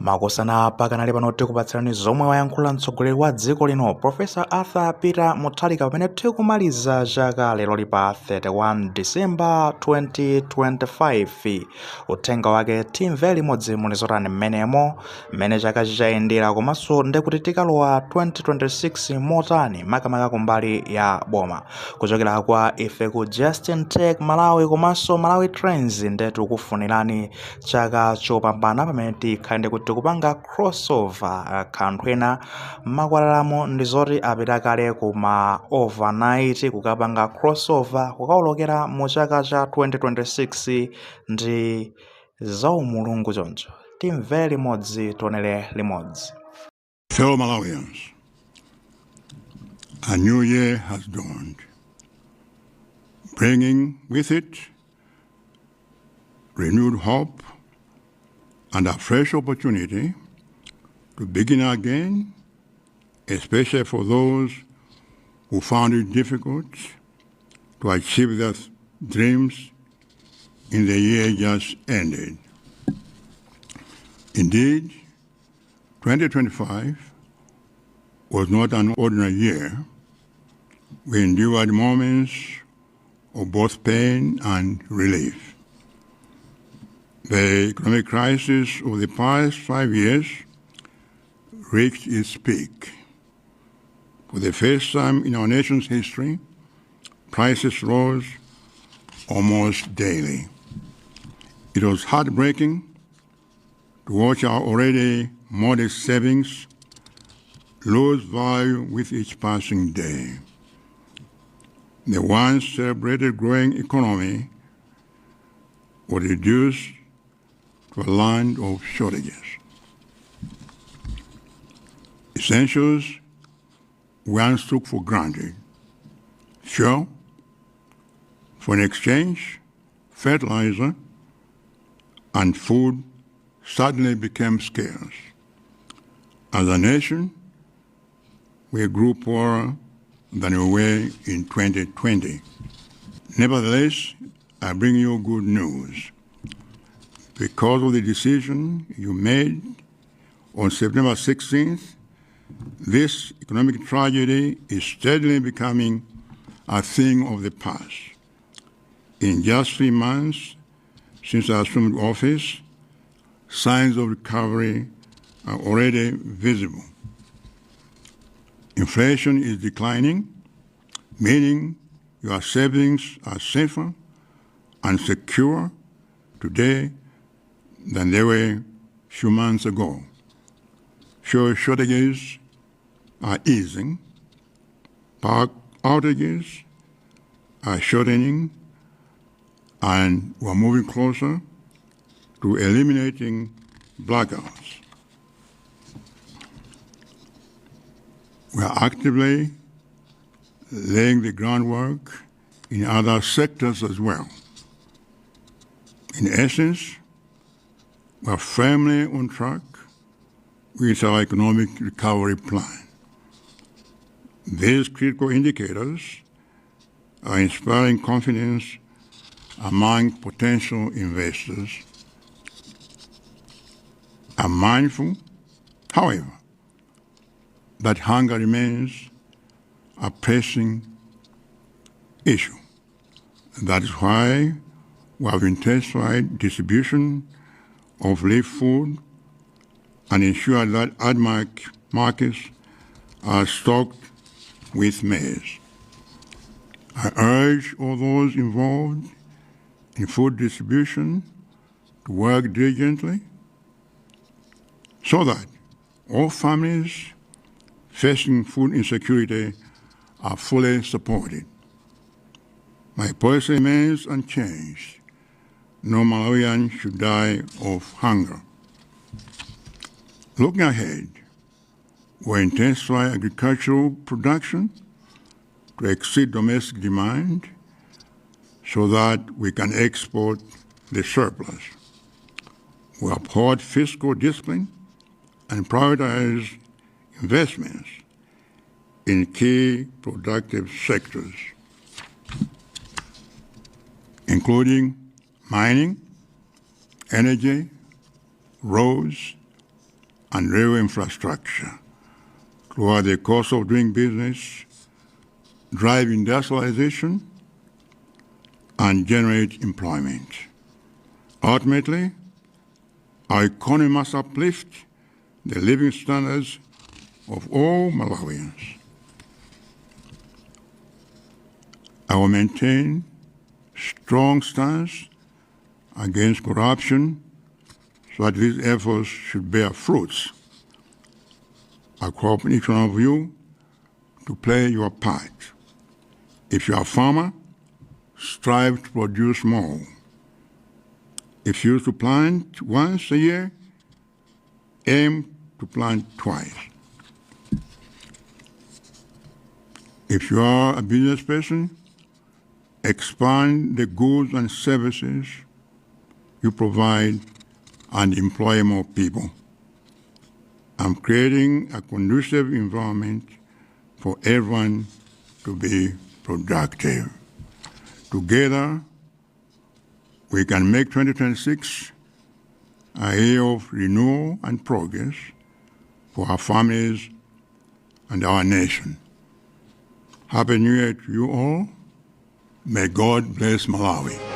makosana pakanali pano tikupatsirani zomwe wayankhula mtsogoleri wa dziko lino Profesa Arthur Peter Mutharika pamene tikumaliza chaka lero pa 31 December 2025. Uthenga wake timve limodzi munizotani mmene chaka chichayendera komanso ndekuti tikalowa 2026 motani makamaka kumbali ya boma kuchokera kwa ife ku Justin Tech Malawi komanso Malawi Trends ndetu kufunirani chaka chopambana pamene tikhale kuti kupanga crossover kanthu ena makwalalamo ndi zoti apita kale kuma overnight kukapanga crossover kukaolokera mu chaka cha 2026 ndi zaumulungu choncho timve limodzi tionere limodzi. Fellow Malawians, a new year has dawned, bringing with it renewed hope and a fresh opportunity to begin again, especially for those who found it difficult to achieve their dreams in the year just ended. Indeed, 2025 was not an ordinary year. We endured moments of both pain and relief. The economic crisis of the past 5 years reached its peak. For the first time in our nation's history, prices rose almost daily. It was heartbreaking to watch our already modest savings lose value with each passing day. The once celebrated growing economy was reduced to a land of shortages. Essentials once took for granted: fuel, foreign exchange, fertilizer, and food suddenly became scarce. As a nation, we grew poorer than we were in 2020. Nevertheless, I bring you good news. Because of the decision you made on September 16th, this economic tragedy is steadily becoming a thing of the past. In just 3 months since I assumed office, signs of recovery are already visible. Inflation is declining, meaning your savings are safer and secure today than they were a few months ago. Fuel shortages are easing, power outages are shortening, and we're moving closer to eliminating blackouts. We are actively laying the groundwork in other sectors as well. In essence, we are firmly on track with our economic recovery plan. These critical indicators are inspiring confidence among potential investors. I'm mindful, however, that hunger remains a pressing issue. That is why we have intensified distribution of relief food and ensured that ADMAC markets are stocked with maize. I urge all those involved in food distribution to work diligently so that all families facing food insecurity are fully supported. My policy remains unchanged. No Malawian should die of hunger. Looking ahead, we intensify agricultural production to exceed domestic demand so that we can export the surplus. We uphold fiscal discipline and prioritize investments in key productive sectors, including mining, energy, roads, and rail infrastructure throughout the course of doing business, drive industrialization, and generate employment. Ultimately, our economy must uplift the living standards of all Malawians. I will maintain strong stance against corruption so that these efforts should bear fruits. I call upon each one of you to play your part. If you are a farmer, strive to produce more. If you used to plant once a year, aim to plant twice. If you are a business person, expand the goods and services you provide and employ more people. I'm creating a conducive environment for everyone to be productive. Together, we can make 2026 a year of renewal and progress for our families and our nation. Happy New Year to you all. May God bless Malawi.